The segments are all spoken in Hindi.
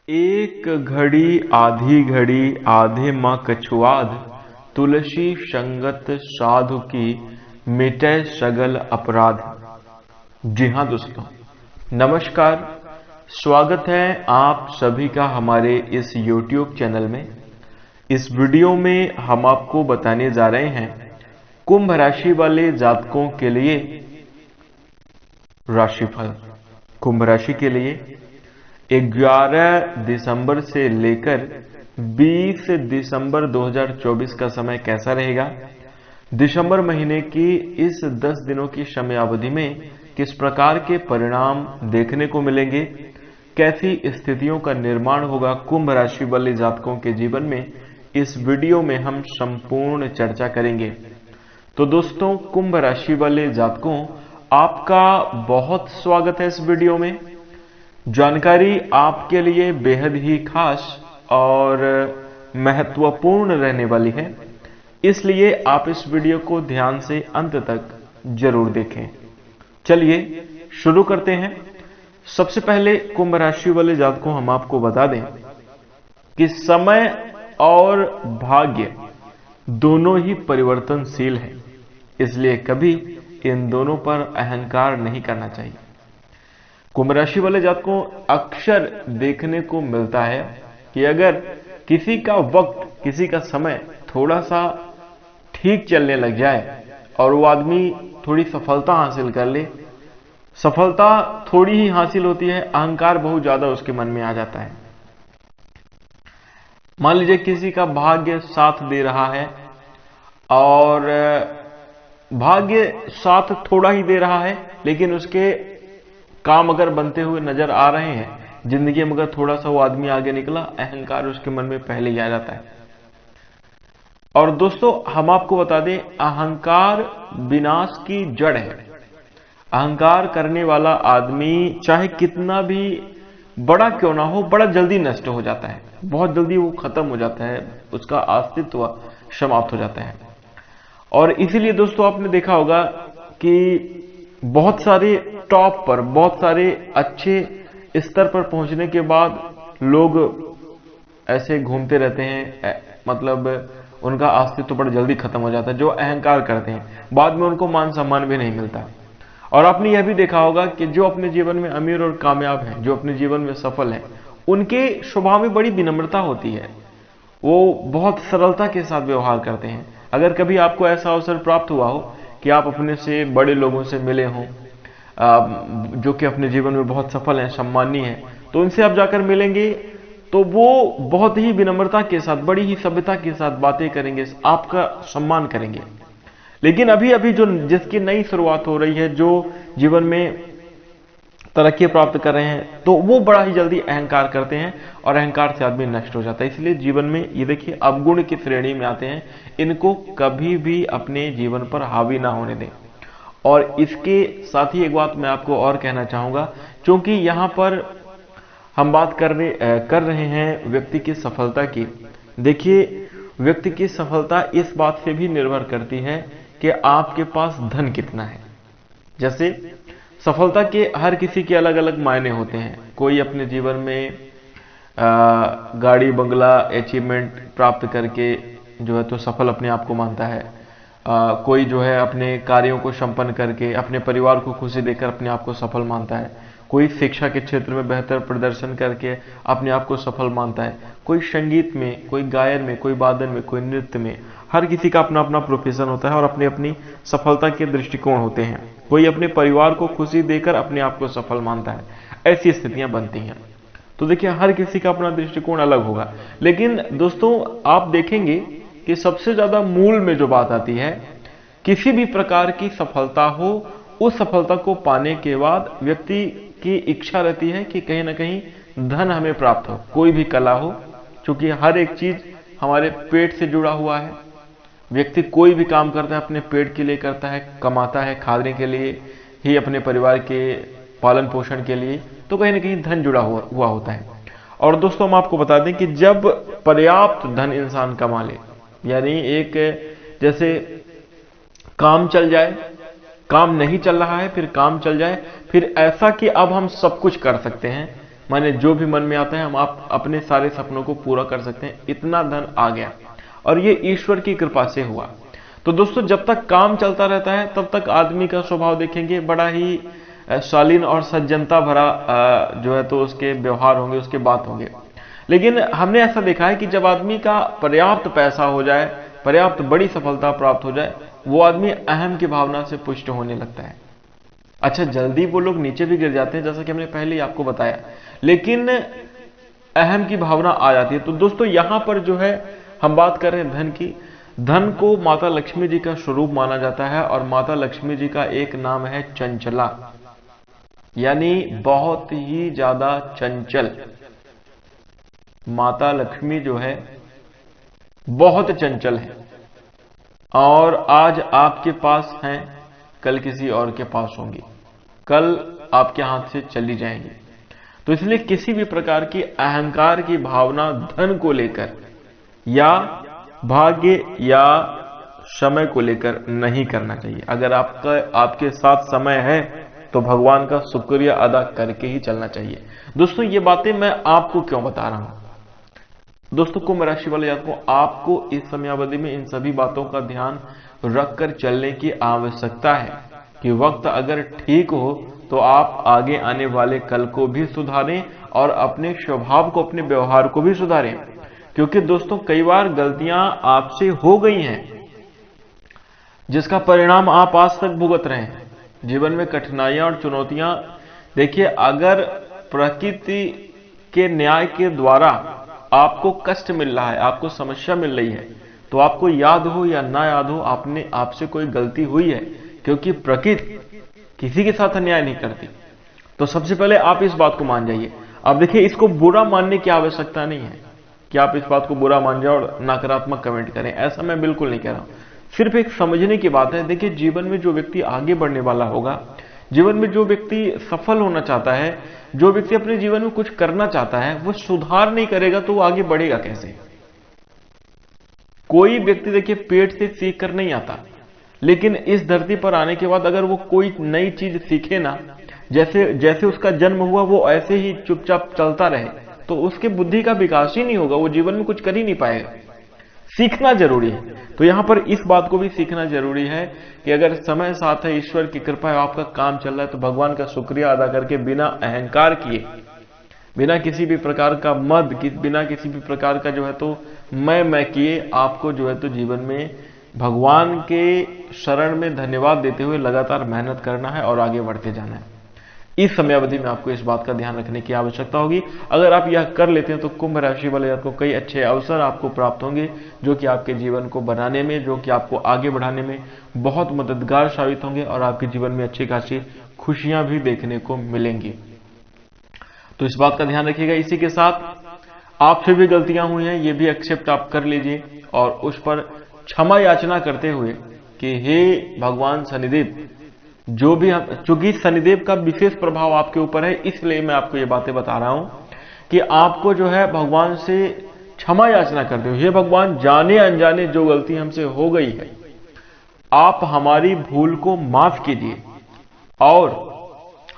एक घड़ी आधी घड़ी आधे माँ कछुआद, तुलसी संगत साधु की मिटै सगल अपराध। जी हाँ दोस्तों, नमस्कार। स्वागत है आप सभी का हमारे इस YouTube चैनल में। इस वीडियो में हम आपको बताने जा रहे हैं कुंभ राशि वाले जातकों के लिए राशिफल। कुंभ राशि के लिए 11 दिसंबर से लेकर 20 दिसंबर 2024 का समय कैसा रहेगा, दिसंबर महीने की इस 10 दिनों की समय अवधि में किस प्रकार के परिणाम देखने को मिलेंगे, कैसी स्थितियों का निर्माण होगा कुंभ राशि वाले जातकों के जीवन में, इस वीडियो में हम संपूर्ण चर्चा करेंगे। तो दोस्तों, कुंभ राशि वाले जातकों, आपका बहुत स्वागत है इस वीडियो में। जानकारी आपके लिए बेहद ही खास और महत्वपूर्ण रहने वाली है, इसलिए आप इस वीडियो को ध्यान से अंत तक जरूर देखें। चलिए शुरू करते हैं। सबसे पहले कुंभ राशि वाले जातकों, हम आपको बता दें कि समय और भाग्य दोनों ही परिवर्तनशील हैं, इसलिए कभी इन दोनों पर अहंकार नहीं करना चाहिए। कुंभ राशि वाले जातकों, अक्सर देखने को मिलता है कि अगर किसी का वक्त, किसी का समय थोड़ा सा ठीक चलने लग जाए और वो आदमी थोड़ी सफलता हासिल कर ले, सफलता थोड़ी ही हासिल होती है, अहंकार बहुत ज्यादा उसके मन में आ जाता है। मान लीजिए किसी का भाग्य साथ दे रहा है और भाग्य साथ थोड़ा ही दे रहा है, लेकिन उसके काम अगर बनते हुए नजर आ रहे हैं, जिंदगी में अगर थोड़ा सा वो आदमी आगे निकला, अहंकार उसके मन में पहले ही आ जाता है। और दोस्तों, हम आपको बता दें, अहंकार विनाश की जड़ है। अहंकार करने वाला आदमी चाहे कितना भी बड़ा क्यों ना हो, बड़ा जल्दी नष्ट हो जाता है, बहुत जल्दी वो खत्म हो जाता है, उसका अस्तित्व समाप्त हो जाता है। और इसीलिए दोस्तों, आपने देखा होगा कि बहुत सारे टॉप पर, बहुत सारे अच्छे स्तर पर पहुंचने के बाद लोग ऐसे घूमते रहते हैं, मतलब उनका अस्तित्व बड़ा जल्दी खत्म हो जाता है। जो अहंकार करते हैं, बाद में उनको मान सम्मान भी नहीं मिलता। और आपने यह भी देखा होगा कि जो अपने जीवन में अमीर और कामयाब हैं, जो अपने जीवन में सफल हैं, उनके स्वभाव में बड़ी विनम्रता होती है, वो बहुत सरलता के साथ व्यवहार करते हैं। अगर कभी आपको ऐसा अवसर प्राप्त हुआ हो कि आप अपने से बड़े लोगों से मिले हों, जो कि अपने जीवन में बहुत सफल हैं, सम्मानीय हैं, तो उनसे आप जाकर मिलेंगे तो वो बहुत ही विनम्रता के साथ, बड़ी ही सभ्यता के साथ बातें करेंगे, आपका सम्मान करेंगे। लेकिन अभी अभी जो जिसकी नई शुरुआत हो रही है, जो जीवन में तरक्की प्राप्त कर रहे हैं, तो वो बड़ा ही जल्दी अहंकार करते हैं और अहंकार से आदमी नष्ट हो जाता है। इसलिए जीवन में ये देखिए, अवगुण की श्रेणी में आते हैं, इनको कभी भी अपने जीवन पर हावी ना होने दें। और इसके साथ ही एक बात मैं आपको और कहना चाहूंगा, क्योंकि यहां पर हम बात कर रहे हैं व्यक्ति की सफलता की। देखिए, व्यक्ति की सफलता इस बात से भी निर्भर करती है कि आपके पास धन कितना है। जैसे सफलता के हर किसी के अलग अलग मायने होते हैं। कोई अपने जीवन में गाड़ी बंगला अचीवमेंट प्राप्त करके जो है तो सफल अपने आप को मानता है। कोई जो है अपने कार्यों को संपन्न करके अपने परिवार को खुशी देकर अपने आप को सफल मानता है। कोई शिक्षा के क्षेत्र में बेहतर प्रदर्शन करके अपने आप को सफल मानता है। कोई संगीत में, कोई गायन में, कोई वादन में, कोई नृत्य में। हर किसी का अपना अपना प्रोफेशन होता है और अपनी अपनी सफलता के दृष्टिकोण होते हैं। कोई अपने परिवार को खुशी देकर अपने आप को सफल मानता है। ऐसी स्थितियां बनती हैं। तो देखिए, हर किसी का अपना दृष्टिकोण अलग होगा। लेकिन दोस्तों, आप देखेंगे कि सबसे ज्यादा मूल में जो बात आती है, किसी भी प्रकार की सफलता हो, उस सफलता को पाने के बाद व्यक्ति की इच्छा रहती है कि कहीं ना कहीं धन हमें प्राप्त हो, कोई भी कला हो, क्योंकि हर एक चीज हमारे पेट से जुड़ा हुआ है। व्यक्ति कोई भी काम करता है अपने पेट के लिए करता है, कमाता है खाने के लिए ही, अपने परिवार के पालन पोषण के लिए, तो कहीं ना कहीं धन जुड़ा हुआ होता है। और दोस्तों, हम आपको बता दें कि जब पर्याप्त धन इंसान कमा ले, यानी एक जैसे काम चल जाए, काम नहीं चल रहा है, फिर काम चल जाए, फिर ऐसा कि अब हम सब कुछ कर सकते हैं, माने जो भी मन में आता है हम आप अपने सारे सपनों को पूरा कर सकते हैं, इतना धन आ गया। और ये ईश्वर की कृपा से हुआ। तो दोस्तों जब तक काम चलता रहता है तब तक आदमी का स्वभाव देखेंगे बड़ा ही शालीन और सज्जनता भरा जो है तो उसके व्यवहार होंगे, उसके बात होंगे। लेकिन हमने ऐसा देखा है कि जब आदमी का पर्याप्त पैसा हो जाए, पर्याप्त बड़ी सफलता प्राप्त हो जाए, वो आदमी अहम की भावना से पुष्ट होने लगता है। अच्छा, जल्दी वो लोग नीचे भी गिर जाते हैं जैसा कि हमने पहले ही आपको बताया, लेकिन अहम की भावना आ जाती है। तो दोस्तों यहां पर जो है हम बात कर रहे हैं धन की। धन को माता लक्ष्मी जी का स्वरूप माना जाता है और माता लक्ष्मी जी का एक नाम है चंचला, यानी बहुत ही ज्यादा चंचल। माता लक्ष्मी जो है बहुत चंचल है, और आज आपके पास हैं, कल किसी और के पास होंगी, कल आपके हाथ से चली जाएंगी। तो इसलिए किसी भी प्रकार की अहंकार की भावना धन को लेकर या भाग्य या समय को लेकर नहीं करना चाहिए। अगर आपके साथ समय है तो भगवान का शुक्रिया अदा करके ही चलना चाहिए। दोस्तों ये बातें मैं आपको क्यों बता रहा हूं? दोस्तों कुंभ राशि वाले जातकों, आपको इस समयावधि में इन सभी बातों का ध्यान रखकर चलने की आवश्यकता है कि वक्त अगर ठीक हो तो आप आगे आने वाले कल को भी सुधारें और अपने स्वभाव को, अपने व्यवहार को भी सुधारें। क्योंकि दोस्तों कई बार गलतियां आपसे हो गई हैं जिसका परिणाम आप आज तक भुगत रहे हैं। जीवन में कठिनाइयां और चुनौतियां, देखिए अगर प्रकृति के न्याय के द्वारा आपको कष्ट मिल रहा है, आपको समस्या मिल रही है, तो आपको याद हो या ना याद हो आपसे कोई गलती हुई है, क्योंकि प्रकृति किसी के साथ अन्याय नहीं करती। तो सबसे पहले आप इस बात को मान जाइए। अब देखिए इसको बुरा मानने की आवश्यकता नहीं है कि आप इस बात को बुरा मान जाओ और नकारात्मक कमेंट करें, ऐसा मैं बिल्कुल नहीं कह रहा हूं। सिर्फ एक समझने की बात है। देखिए जीवन में जो व्यक्ति आगे बढ़ने वाला होगा, जीवन में जो व्यक्ति सफल होना चाहता है, जो व्यक्ति अपने जीवन में कुछ करना चाहता है, वो सुधार नहीं करेगा तो वो आगे बढ़ेगा कैसे? कोई व्यक्ति देखिए पेट से सीख कर नहीं आता, लेकिन इस धरती पर आने के बाद अगर वो कोई नई चीज सीखे ना, जैसे जैसे उसका जन्म हुआ वो ऐसे ही चुपचाप चलता रहे, तो उसके बुद्धि का विकास ही नहीं होगा, वो जीवन में कुछ कर ही नहीं पाएगा। सीखना जरूरी है। तो यहां पर इस बात को भी सीखना जरूरी है कि अगर समय साथ है, ईश्वर की कृपा है, आपका काम चल रहा है, तो भगवान का शुक्रिया अदा करके बिना अहंकार किए, बिना किसी भी प्रकार का मद, बिना किसी भी प्रकार का जो है तो मैं किए, आपको जो है तो जीवन में भगवान के शरण में धन्यवाद देते हुए लगातार मेहनत करना है और आगे बढ़ते जाना है। इस समयावधि में आपको इस बात का ध्यान रखने की आवश्यकता होगी। अगर आप यह कर लेते हैं तो कुंभ राशि वाले जातकों को कई अच्छे अवसर आपको प्राप्त होंगे, जो कि आपके जीवन को बनाने में, जो कि आपको आगे बढ़ाने में बहुत मददगार साबित होंगे और आपके जीवन में अच्छी खासी खुशियां भी देखने को मिलेंगी। तो इस बात का ध्यान रखिएगा। इसी के साथ आपसे भी गलतियां हुई हैं, ये भी एक्सेप्ट आप कर लीजिए और उस पर क्षमा याचना करते हुए कि हे भगवान शनिदेव, जो भी हम, चूंकि शनिदेव का विशेष प्रभाव आपके ऊपर है, इसलिए मैं आपको ये बातें बता रहा हूं कि आपको जो है भगवान से क्षमा याचना करते हुए, हे भगवान जाने अनजाने जो गलती हमसे हो गई है, आप हमारी भूल को माफ कीजिए और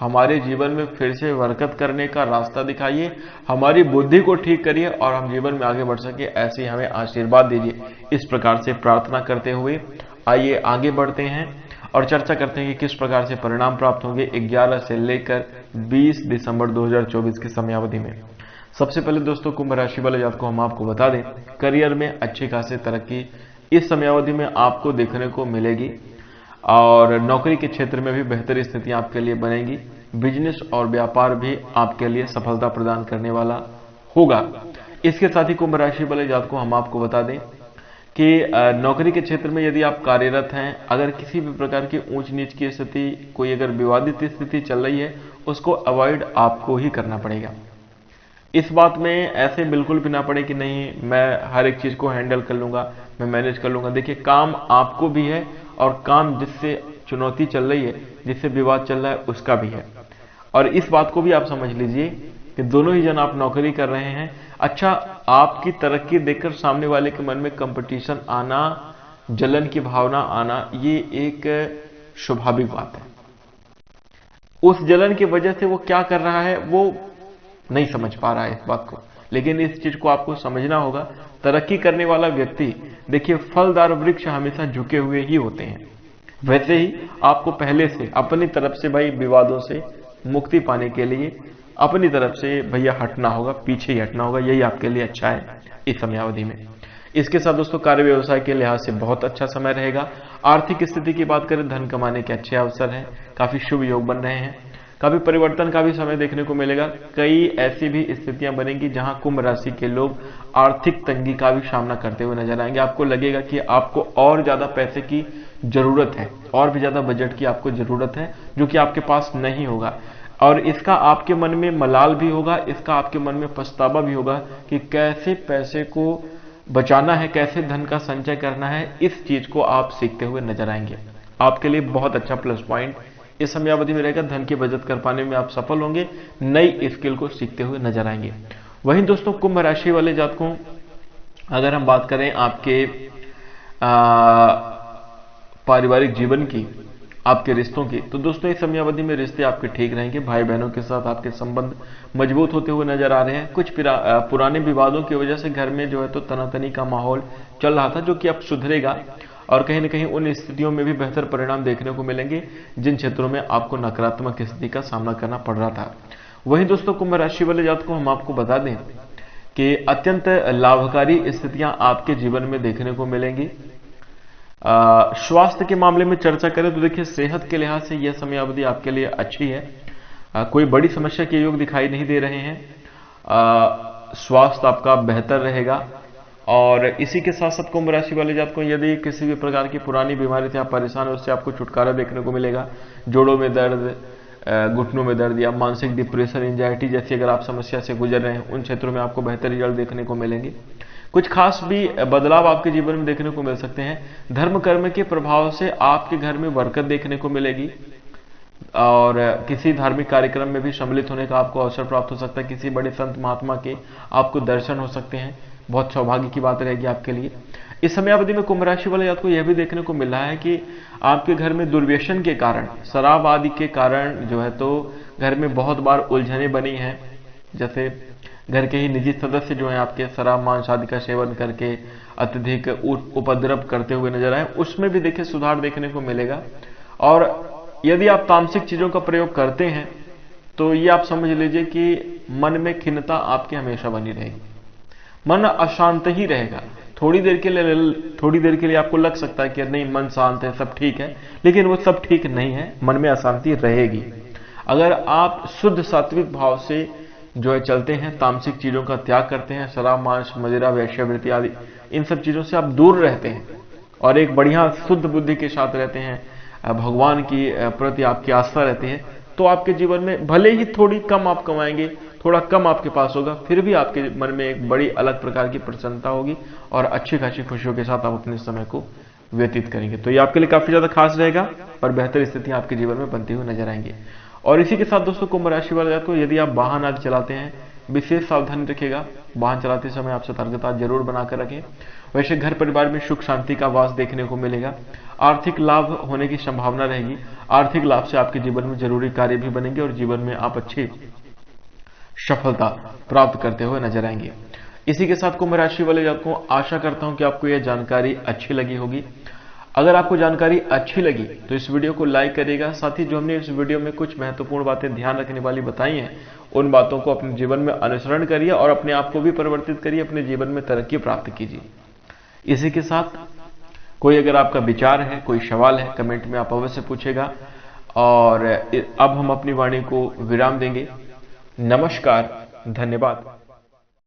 हमारे जीवन में फिर से बरकत करने का रास्ता दिखाइए, हमारी बुद्धि को ठीक करिए और हम जीवन में आगे बढ़ सके, ऐसे हमें आशीर्वाद दीजिए। इस प्रकार से प्रार्थना करते हुए आइए आगे बढ़ते हैं और चर्चा करते हैं कि किस प्रकार से परिणाम प्राप्त होंगे 11 से लेकर 20 दिसंबर 2024 की समयावधि में। सबसे पहले दोस्तों कुंभ राशि वाले जातकों को हम आपको बता दें, करियर में अच्छी खासी तरक्की इस समयावधि में आपको देखने को मिलेगी और नौकरी के क्षेत्र में भी बेहतर स्थिति आपके लिए बनेगी। बिजनेस और व्यापार भी आपके लिए सफलता प्रदान करने वाला होगा। इसके साथ ही कुंभ राशि वाले जातकों को हम आपको बता दें कि नौकरी के क्षेत्र में यदि आप कार्यरत हैं, अगर किसी भी प्रकार की ऊंच नीच की स्थिति, कोई अगर विवादित स्थिति चल रही है, उसको अवॉइड आपको ही करना पड़ेगा। इस बात में ऐसे बिल्कुल भी ना पड़े कि नहीं मैं हर एक चीज को हैंडल कर लूंगा, मैं मैनेज कर लूंगा। देखिए काम आपको भी है और काम जिससे चुनौती चल रही है, जिससे विवाद चल रहा है, उसका भी है। और इस बात को भी आप समझ लीजिए कि दोनों ही जन आप नौकरी कर रहे हैं। अच्छा, आपकी तरक्की देखकर सामने वाले के मन में कंपटीशन आना, जलन की भावना आना, ये एक स्वाभाविक बात है। उस जलन की वजह से वो क्या कर रहा है, वो नहीं समझ पा रहा है इस बात को, लेकिन इस चीज को आपको समझना होगा। तरक्की करने वाला व्यक्ति, देखिए फलदार वृक्ष हमेशा झुके हुए ही होते हैं। वैसे ही आपको पहले से अपनी तरफ से भाई विवादों से मुक्ति पाने के लिए अपनी तरफ से भैया हटना होगा, पीछे ही हटना होगा, यही आपके लिए अच्छा है इस समयावधि में। इसके साथ दोस्तों कार्य व्यवसाय के लिहाज से बहुत अच्छा समय रहेगा। आर्थिक स्थिति की बात करें, धन कमाने के अच्छे अवसर हैं, काफी शुभ योग बन रहे हैं, काफी परिवर्तन का भी समय देखने को मिलेगा। कई ऐसी भी स्थितियां बनेंगी जहां कुंभ राशि के लोग आर्थिक तंगी का भी सामना करते हुए नजर आएंगे। आपको लगेगा कि आपको और ज्यादा पैसे की जरूरत है, और भी ज्यादा बजट की आपको जरूरत है, जो कि आपके पास नहीं होगा, और इसका आपके मन में मलाल भी होगा, इसका आपके मन में पछतावा भी होगा कि कैसे पैसे को बचाना है, कैसे धन का संचय करना है। इस चीज को आप सीखते हुए नजर आएंगे। आपके लिए बहुत अच्छा प्लस पॉइंट इस समयावधि में रहेगा। धन की बचत कर पाने में आप सफल होंगे, नई स्किल को सीखते हुए नजर आएंगे। वहीं दोस्तों कुंभ राशि वाले जातकों, अगर हम बात करें आपके पारिवारिक जीवन की, आपके रिश्तों की, तो दोस्तों इस समयावधि में रिश्ते आपके ठीक रहेंगे। भाई बहनों के साथ आपके संबंध मजबूत होते हुए नजर आ रहे हैं। कुछ पुराने विवादों की वजह से घर में जो है तो तनातनी का माहौल चल रहा था, जो कि अब सुधरेगा, और कहीं न कहीं उन स्थितियों में भी बेहतर परिणाम देखने को मिलेंगे जिन क्षेत्रों में आपको नकारात्मक स्थिति का सामना करना पड़ रहा था। वहीं दोस्तों कुंभ राशि वाले जातकों, हम आपको बता दें कि अत्यंत लाभकारी स्थितियां आपके जीवन में देखने को मिलेंगी। स्वास्थ्य के मामले में चर्चा करें तो देखिए सेहत के लिहाज से यह समयावधि आपके लिए अच्छी है। कोई बड़ी समस्या के योग दिखाई नहीं दे रहे हैं। स्वास्थ्य आपका बेहतर रहेगा। और इसी के साथ साथ कुंभ राशि वाले जातकों, यदि किसी भी प्रकार की पुरानी बीमारी से आप परेशान हो, उससे आपको छुटकारा देखने को मिलेगा। जोड़ों में दर्द, घुटनों में दर्द या मानसिक डिप्रेशन, एंजाइटी जैसी अगर आप समस्या से गुजर रहे हैं, उन क्षेत्रों में आपको बेहतर रिजल्ट देखने को मिलेंगे। कुछ खास भी बदलाव आपके जीवन में देखने को मिल सकते हैं। धर्म कर्म के प्रभाव से आपके घर में बरकत देखने को मिलेगी, और किसी धार्मिक कार्यक्रम में भी सम्मिलित होने का आपको अवसर प्राप्त हो सकता है। किसी बड़े संत महात्मा के आपको दर्शन हो सकते हैं, बहुत सौभाग्य की बात रहेगी आपके लिए। इस समयावधि में कुंभ राशि वाले आपको यह भी देखने को मिल रहा है कि आपके घर में दुर्व्यसन के कारण, शराब आदि के कारण जो है तो घर में बहुत बार उलझने बनी हैं। जैसे घर के ही निजी सदस्य जो है आपके शराब मांस आदि का सेवन करके अत्यधिक उपद्रव करते हुए नजर आए, उसमें भी देखिए सुधार देखने को मिलेगा। और यदि आप तामसिक चीजों का प्रयोग करते हैं तो ये आप समझ लीजिए कि मन में खिन्नता आपकी हमेशा बनी रहेगी, मन अशांत ही रहेगा। थोड़ी देर के लिए आपको लग सकता है कि नहीं मन शांत है, सब ठीक है, लेकिन वो सब ठीक नहीं है, मन में अशांति रहेगी। अगर आप शुद्ध सात्विक भाव से जो है चलते हैं, तामसिक चीजों का त्याग करते हैं, शराब मांस मदिरा वेश्यावृत्ति आदि इन सब चीजों से आप दूर रहते हैं और एक बढ़िया शुद्ध बुद्धि के साथ रहते हैं, भगवान की प्रति आपकी आस्था रहती है, तो आपके जीवन में भले ही थोड़ी कम आप कमाएंगे, थोड़ा कम आपके पास होगा, फिर भी आपके मन में एक बड़ी अलग प्रकार की प्रसन्नता होगी और अच्छी खासी खुशियों के साथ आप अपने समय को व्यतीत करेंगे। तो ये आपके लिए काफी ज्यादा खास रहेगा और बेहतर स्थितियां आपके जीवन में बनती हुई नजर आएंगी। और इसी के साथ दोस्तों कुंभ राशि वाले जातकों, यदि आप वाहन आदि चलाते हैं, विशेष सावधानी रखिएगा। वाहन चलाते समय आप सतर्कता जरूर बनाकर रखें। वैसे घर परिवार में सुख शांति का वास देखने को मिलेगा। आर्थिक लाभ होने की संभावना रहेगी। आर्थिक लाभ से आपके जीवन में जरूरी कार्य भी बनेंगे और जीवन में आप अच्छी सफलता प्राप्त करते हुए नजर आएंगे। इसी के साथ कुंभ राशि वाले जातकों, आशा करता हूं कि आपको यह जानकारी अच्छी लगी होगी। अगर आपको जानकारी अच्छी लगी तो इस वीडियो को लाइक करिएगा। साथ ही जो हमने इस वीडियो में कुछ महत्वपूर्ण बातें ध्यान रखने वाली बताई हैं, उन बातों को अपने जीवन में अनुसरण करिए और अपने आप को भी परिवर्तित करिए, अपने जीवन में तरक्की प्राप्त कीजिए। इसी के साथ कोई अगर आपका विचार है, कोई सवाल है, कमेंट में आप अवश्य पूछेगा। और अब हम अपनी वाणी को विराम देंगे। नमस्कार, धन्यवाद।